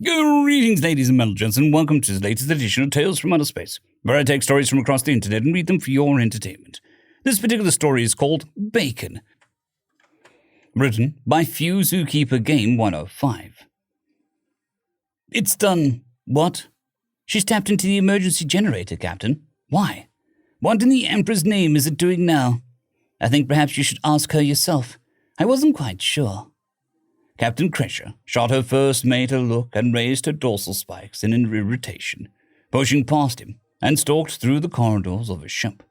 Greetings, ladies and gentlemen, and welcome to the latest edition of Tales from Outer Space, where I take stories from across the internet and read them for your entertainment. This particular story is called Bacon, written by Few Zookeeper Game 105. It's done. What? She's tapped into the emergency generator, Captain. Why? What in the Emperor's name is it doing now? I think perhaps you should ask her yourself. I wasn't quite sure. Captain Crusher shot her first mate a look and raised her dorsal spikes in an irritation, pushing past him and stalked through the corridors of his ship.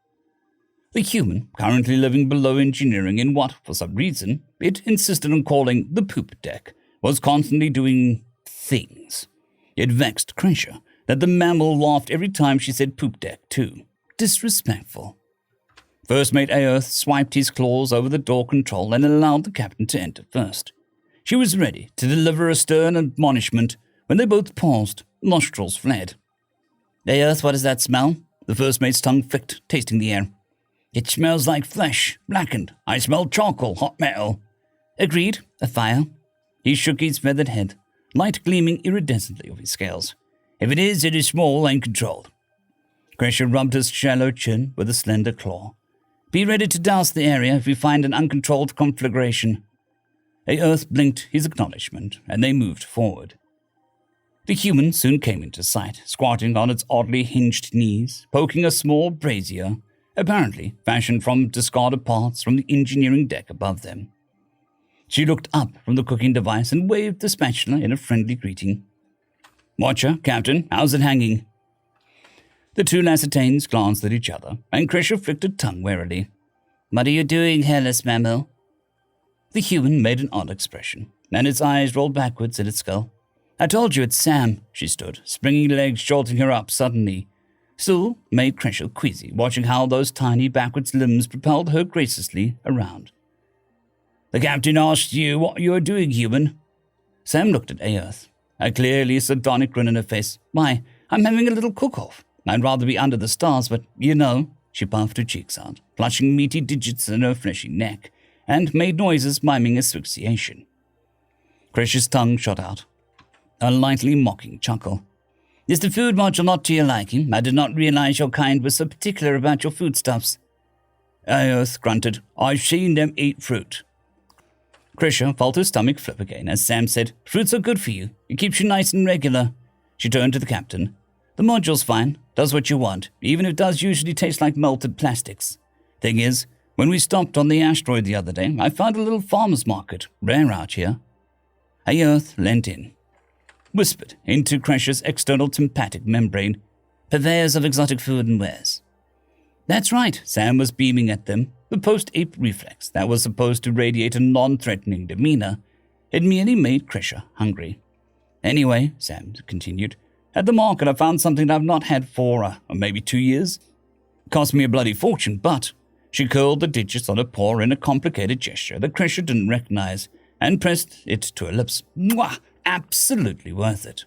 The human, currently living below engineering in what, for some reason, it insisted on calling the poop deck, was constantly doing things. It vexed Crusher that the mammal laughed every time she said poop deck, too. Disrespectful. First Mate Aerth swiped his claws over the door control and allowed the captain to enter first. She was ready to deliver a stern admonishment when they both paused, nostrils flared. Aerth, what is that smell? The first mate's tongue flicked, tasting the air. It smells like flesh, blackened. I smell charcoal, hot metal. Agreed, a fire. He shook his feathered head, light gleaming iridescently of his scales. If it is small and controlled. Crusher rubbed his shallow chin with a slender claw. Be ready to douse the area if you find an uncontrolled conflagration. Aerth blinked his acknowledgement, and they moved forward. The human soon came into sight, squatting on its oddly hinged knees, poking a small brazier, apparently fashioned from discarded parts from the engineering deck above them. She looked up from the cooking device and waved the spatula in a friendly greeting. Watcher, Captain, how's it hanging? The two Lassitanes glanced at each other, and Crusher flicked her tongue warily. What are you doing, hairless mammal? The human made an odd expression, and its eyes rolled backwards at its skull. I told you it's Sam, she stood, springy legs jolting her up suddenly. Still made Crusher queasy, watching how those tiny backwards limbs propelled her graciously around. The captain asked you what you were doing, human. Sam looked at Aerth, a clearly sardonic grin on her face. Why, I'm having a little cook-off. I'd rather be under the stars, but, you know, she puffed her cheeks out, clutching meaty digits in her fleshy neck, and made noises miming asphyxiation. Crusher's tongue shot out, a lightly mocking chuckle. Is the food module not to your liking? I did not realize your kind was so particular about your foodstuffs. Aerth grunted. I've seen them eat fruit. Crusher felt her stomach flip again as Sam said, Fruits are good for you. It keeps you nice and regular. She turned to the captain. The module's fine. Does what you want, even if it does usually taste like melted plastics. Thing is, when we stopped on the asteroid the other day, I found a little farmer's market, rare out here. Aerth leant in, whispered into Crusher's external tympanic membrane, purveyors of exotic food and wares. That's right, Sam was beaming at them, the post-ape reflex that was supposed to radiate a non-threatening demeanor. It merely made Crusher hungry. Anyway, Sam continued, at the market I found something I've not had for maybe 2 years. Cost me a bloody fortune, but... She curled the digits on her paw in a complicated gesture that Crusher didn't recognize and pressed it to her lips. Mwah! Absolutely worth it.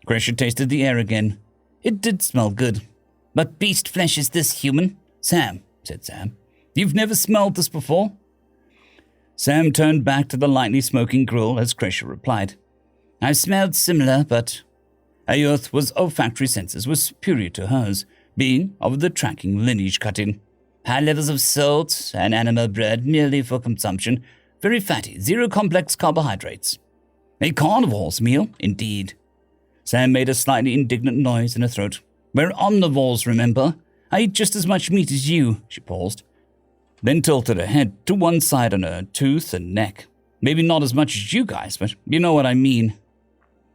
Crusher tasted the air again. It did smell good. But beast flesh is this, human? Sam, said Sam. You've never smelled this before? Sam turned back to the lightly smoking grill as Crusher replied. I've smelled similar, but... Aerth's olfactory senses were superior to hers, being of the tracking lineage cut in. High levels of salt and animal bread merely for consumption. Very fatty, zero complex carbohydrates. A carnivore's meal, indeed. Sam made a slightly indignant noise in her throat. We're omnivores, remember? I eat just as much meat as you, she paused. Then tilted her head to one side on her tooth and neck. Maybe not as much as you guys, but you know what I mean.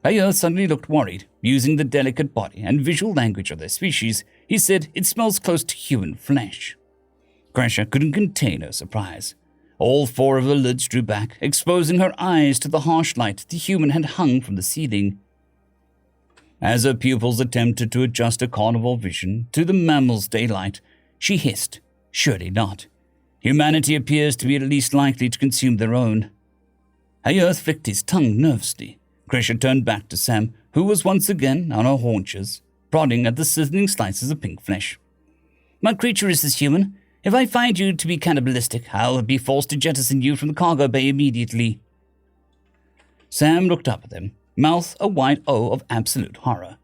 Aerth suddenly looked worried. Using the delicate body and visual language of their species, he said it smells close to human flesh. Crusher couldn't contain her surprise. All four of her lids drew back, exposing her eyes to the harsh light the human had hung from the ceiling. As her pupils attempted to adjust her carnivore vision to the mammal's daylight, she hissed, Surely not. Humanity appears to be at least likely to consume their own. Aerth flicked his tongue nervously. Crusher turned back to Sam, who was once again on her haunches, prodding at the sizzling slices of pink flesh. What creature is this, human? If I find you to be cannibalistic, I'll be forced to jettison you from the cargo bay immediately. Sam looked up at them, mouth a wide O of absolute horror.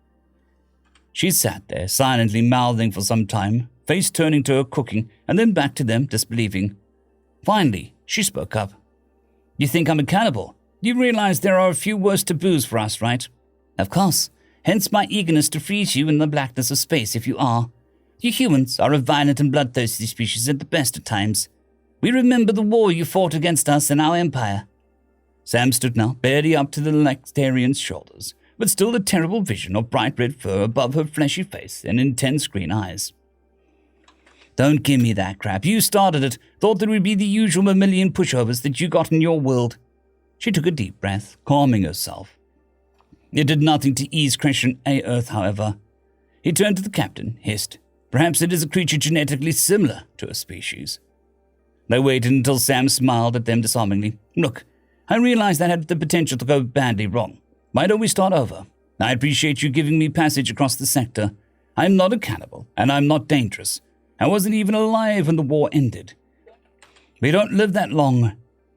She sat there, silently mouthing for some time, face turning to her cooking, and then back to them, disbelieving. Finally, she spoke up. You think I'm a cannibal? You realize there are a few worse taboos for us, right? Of course. Hence my eagerness to freeze you in the blackness of space if you are. You humans are a violent and bloodthirsty species at the best of times. We remember the war you fought against us and our empire. Sam stood now, barely up to the Lectarian's shoulders, but still a terrible vision of bright red fur above her fleshy face and intense green eyes. Don't give me that crap. You started it. Thought there would be the usual mammalian pushovers that you got in your world. She took a deep breath, calming herself. It did nothing to ease Christian A. Earth, however. He turned to the captain, hissed. Perhaps it is a creature genetically similar to a species. They waited until Sam smiled at them disarmingly. Look, I realize that had the potential to go badly wrong. Why don't we start over? I appreciate you giving me passage across the sector. I'm not a cannibal, and I'm not dangerous. I wasn't even alive when the war ended. We don't live that long.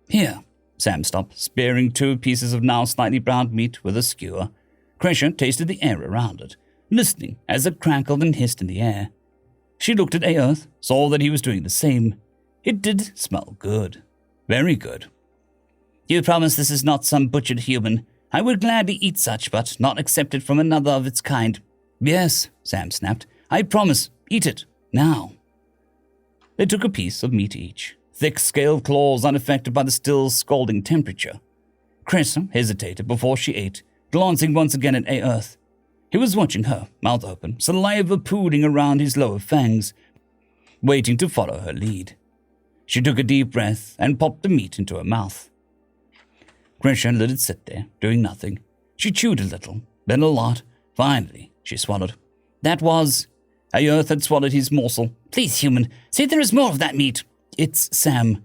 Here. Sam stopped, sparing 2 pieces of now slightly browned meat with a skewer. Crusher tasted the air around it, listening as it crackled and hissed in the air. She looked at Aerth, saw that he was doing the same. It did smell good. Very good. You promise this is not some butchered human. I would gladly eat such, but not accept it from another of its kind. Yes, Sam snapped. I promise. Eat it. Now. They took a piece of meat each, thick scaled claws unaffected by the still scalding temperature. Cressa hesitated before she ate, glancing once again at Aerth. He was watching her, mouth open, saliva pooling around his lower fangs, waiting to follow her lead. She took a deep breath and popped the meat into her mouth. Cressa let it sit there, doing nothing. She chewed a little, then a lot. Finally, she swallowed. That was... Aerth had swallowed his morsel. Please, human, say there is more of that meat. It's Sam.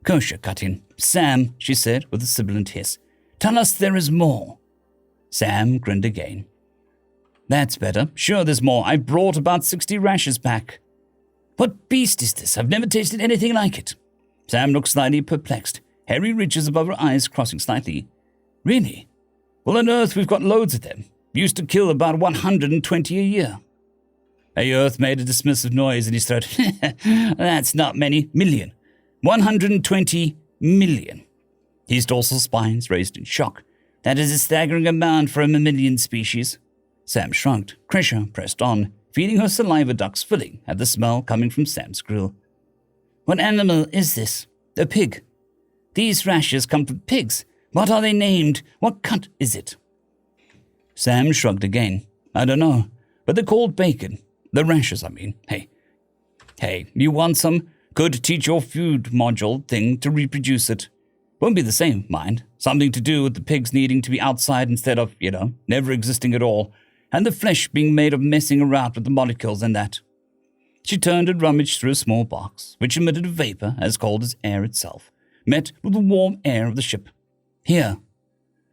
Kosha cut in. Sam, she said with a sibilant hiss. Tell us there is more. Sam grinned again. That's better. Sure there's more. I brought about 60 rashes back. What beast is this? I've never tasted anything like it. Sam looked slightly perplexed, hairy ridges above her eyes crossing slightly. Really? Well, on Earth we've got loads of them. Used to kill about 120 a year. Aerth made a dismissive noise in his throat. That's not many. Million. 120 million. His dorsal spines raised in shock. That is a staggering amount for a mammalian species. Sam shrugged. Crusher pressed on, feeding her saliva ducts filling at the smell coming from Sam's grill. What animal is this? A pig. These rashes come from pigs. What are they named? What cut is it? Sam shrugged again. I don't know, but they're called bacon. The rashes, I mean. Hey, you want some? Could teach your food module thing to reproduce it. Won't be the same, mind. Something to do with the pigs needing to be outside instead of, never existing at all, and the flesh being made of messing around with the molecules and that. She turned and rummaged through a small box, which emitted a vapor as cold as air itself, met with the warm air of the ship. Here.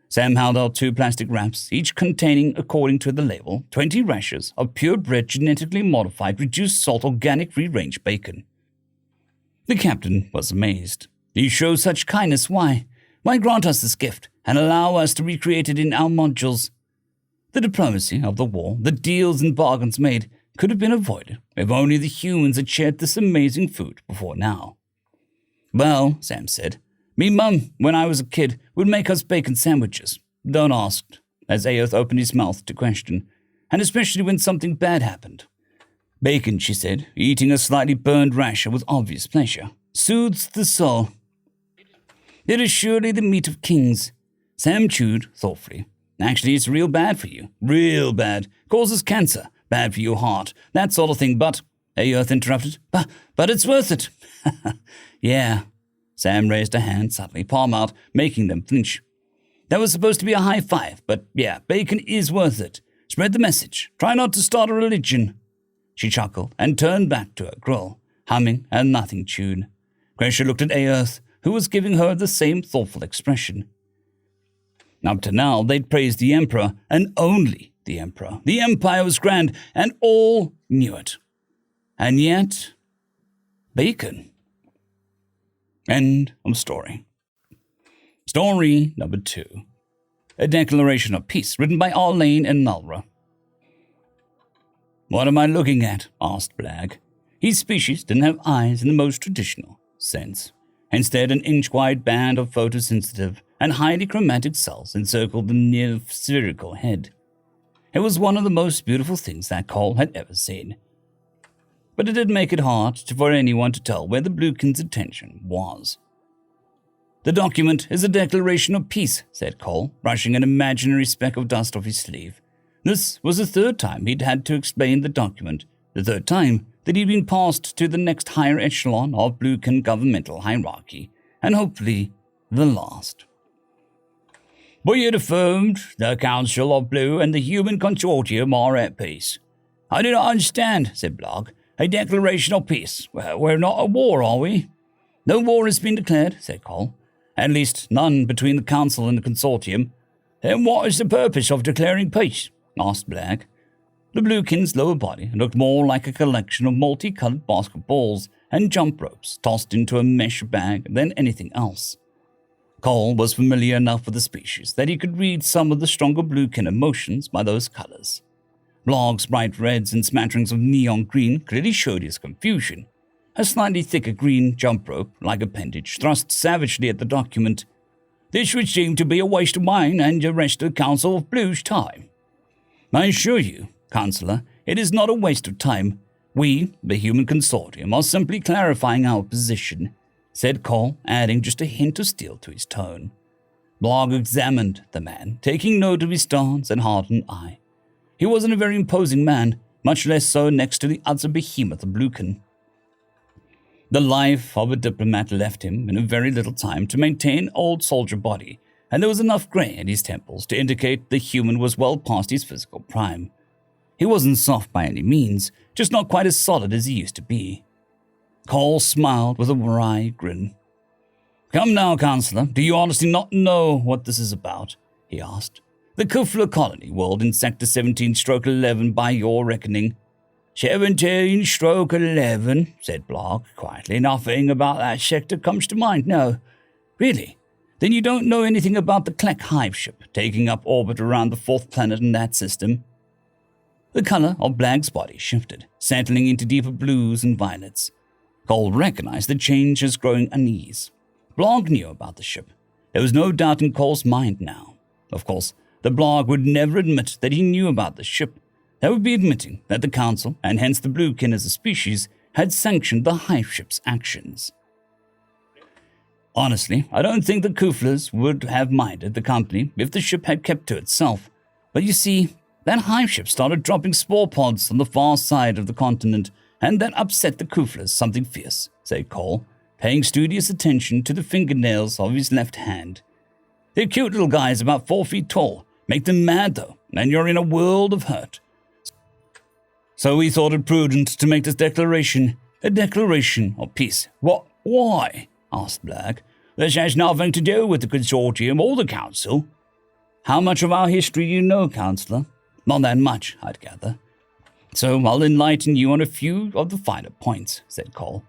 Sam held out 2 plastic wraps, each containing, according to the label, 20 rashers of purebred, genetically modified, reduced salt, organic free-range bacon. The captain was amazed. You show such kindness, why? Why grant us this gift and allow us to recreate it in our modules? The diplomacy of the war, the deals and bargains made, could have been avoided if only the humans had shared this amazing food before now. Well, Sam said, me mum, when I was a kid, would make us bacon sandwiches. Don't ask, as Aerth opened his mouth to question, and especially when something bad happened. Bacon, she said, eating a slightly burned rasher with obvious pleasure, soothes the soul. It is surely the meat of kings. Sam chewed thoughtfully. Actually, it's real bad for you. Real bad. Causes cancer. Bad for your heart. That sort of thing, but... Aerth interrupted. But it's worth it. Yeah. Sam raised a hand suddenly, palm out, making them flinch. That was supposed to be a high five, but yeah, bacon is worth it. Spread the message. Try not to start a religion. She chuckled and turned back to her grill, humming a nothing tune. Gracia looked at Aerth, who was giving her the same thoughtful expression. Up to now, they'd praised the Emperor, and only the Emperor. The Empire was grand, and all knew it. And yet, bacon. End of story. Story number 2. A Declaration of Peace, written by Arlaneenalra. What am I looking at? Asked Blag. His species didn't have eyes in the most traditional sense. Instead, an inch-wide band of photosensitive and highly chromatic cells encircled the near spherical head. It was one of the most beautiful things that Cole had ever seen. But it did make it hard for anyone to tell where the Bluekin's attention was. The document is a declaration of peace, said Cole, brushing an imaginary speck of dust off his sleeve. This was the third time he'd had to explain the document, the third time that he'd been passed to the next higher echelon of Bluekin governmental hierarchy, and hopefully the last. Be it affirmed, the Council of Blue and the Human Consortium are at peace. I do not understand, said Blog. A declaration of peace. Well, we're not at war, are we? No war has been declared, said Cole. At least none between the Council and the Consortium. Then what is the purpose of declaring peace? Asked Blag. The Bluekin's lower body looked more like a collection of multicolored basketballs and jump ropes tossed into a mesh bag than anything else. Cole was familiar enough with the species that he could read some of the stronger Bluekin emotions by those colors. Blog's bright reds and smatterings of neon green clearly showed his confusion. A slightly thicker green jump rope-like appendage thrust savagely at the document. This would seem to be a waste of mine and the rest of the Council of Blue's time. I assure you, Councillor, it is not a waste of time. We, the Human Consortium, are simply clarifying our position, said Cole, adding just a hint of steel to his tone. Blog examined the man, taking note of his stance and hardened eye. He wasn't a very imposing man, much less so next to the utter behemoth of Bluekin. The life of a diplomat left him in a very little time to maintain old soldier body, and there was enough grey at his temples to indicate the human was well past his physical prime. He wasn't soft by any means, just not quite as solid as he used to be. Cole smiled with a wry grin. Come now, Councillor, do you honestly not know what this is about? He asked. The Kufla colony world in Sector 17-11 by your reckoning. 17-11, said Blog quietly. Nothing about that sector comes to mind, no. Really? Then you don't know anything about the Kleck hive ship taking up orbit around the fourth planet in that system? The color of Blag's body shifted, settling into deeper blues and violets. Cole recognized the change as growing unease. Blog knew about the ship. There was no doubt in Cole's mind now. Of course, the Blog would never admit that he knew about the ship. That would be admitting that the Council, and hence the Bluekin as a species, had sanctioned the hive ship's actions. Honestly, I don't think the Kuflas would have minded the company if the ship had kept to itself. But you see, that hive ship started dropping spore pods on the far side of the continent, and that upset the Kuflas something fierce, said Cole, paying studious attention to the fingernails of his left hand. They're cute little guys about 4 feet tall. Make them mad, though, and you're in a world of hurt. So we thought it prudent to make this declaration a declaration of peace. What? Why? Asked Blag. This has nothing to do with the Consortium or the Council. How much of our history do you know, Councillor? Not that much, I'd gather. So I'll enlighten you on a few of the finer points, said Cole.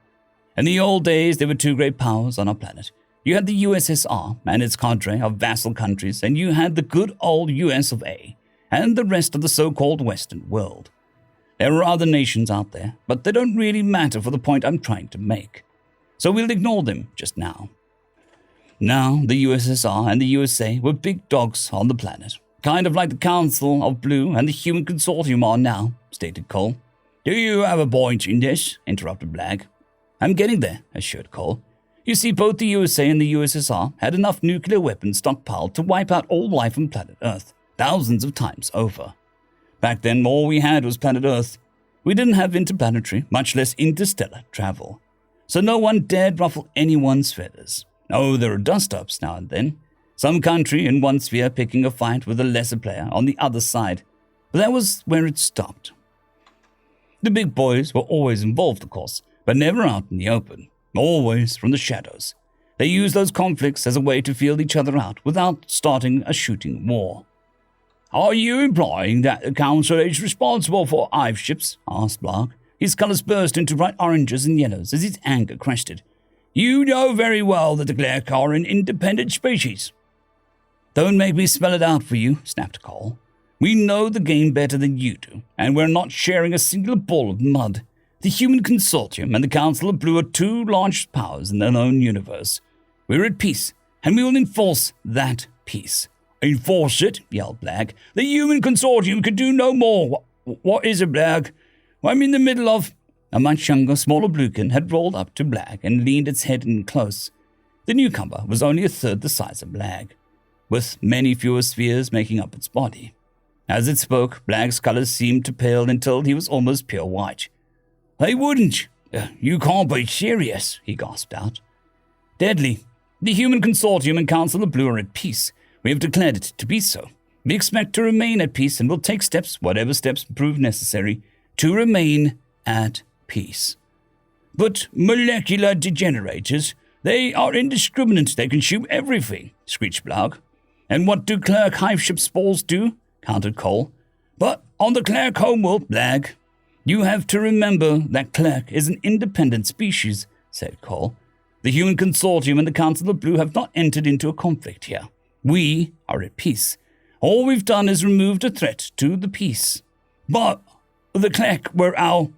In the old days, there were two great powers on our planet. You had the USSR and its cadre of vassal countries, and you had the good old US of A and the rest of the so-called Western world. There are other nations out there, but they don't really matter for the point I'm trying to make. So we'll ignore them just now. Now, the USSR and the USA were big dogs on the planet, kind of like the Council of Blue and the Human Consortium are now, stated Cole. Do you have a point in this? Interrupted Blag. I'm getting there, assured Cole. You see, both the USA and the USSR had enough nuclear weapons stockpiled to wipe out all life on planet Earth, thousands of times over. Back then, all we had was planet Earth. We didn't have interplanetary, much less interstellar travel. So no one dared ruffle anyone's feathers. Oh, there are dust-ups now and then. Some country in one sphere picking a fight with a lesser player on the other side. But that was where it stopped. The big boys were always involved, of course, but never out in the open. Always from the shadows. They used those conflicts as a way to feel each other out without starting a shooting war. Are you implying that the Council is responsible for hive ships? Asked Blark. His colours burst into bright oranges and yellows as his anger crested. You know very well that the Gleck are an independent species. Don't make me spell it out for you, snapped Cole. We know the game better than you do, and we're not sharing a single ball of mud. The Human Consortium and the Council of Blue are two large powers in their own universe. We're at peace, and we will enforce that peace. Enforce it? Yelled Blag. The Human Consortium could do no more. What is it, Blag? I'm in the middle of... A much younger, smaller Bluekin had rolled up to Blag and leaned its head in close. The newcomer was only a third the size of Blag, with many fewer spheres making up its body. As it spoke, Blag's colors seemed to pale until he was almost pure white. They wouldn't. You can't be serious, he gasped out. Deadly. The Human Consortium and Council of Blue are at peace. We have declared it to be so. We expect to remain at peace and will take steps, whatever steps prove necessary, to remain at peace. But molecular degenerators, they are indiscriminate. They consume everything, screeched Blag. And what do Clerk hiveship spores do? Countered Cole. But on the Clerk homeworld, Blag. You have to remember that Clerk is an independent species, said Cole. The Human Consortium and the Council of Blue have not entered into a conflict here. We are at peace. All we've done is removed a threat to the peace. But the Clerk were our...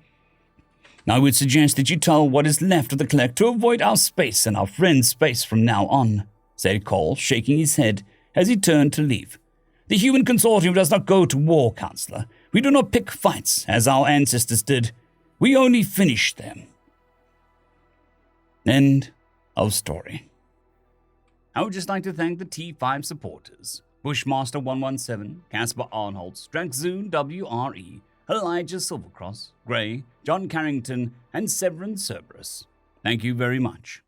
I would suggest that you tell what is left of the Clerk to avoid our space and our friends' space from now on, said Cole, shaking his head as he turned to leave. The Human Consortium does not go to war, Counselor. We do not pick fights, as our ancestors did. We only finish them. End of story. I would just like to thank the T5 supporters. Bushmaster 117, Casper Arnholtz, Draxzoon WRE, Elijah Silvercross, Gray, John Carrington, and Severin Cerberus. Thank you very much.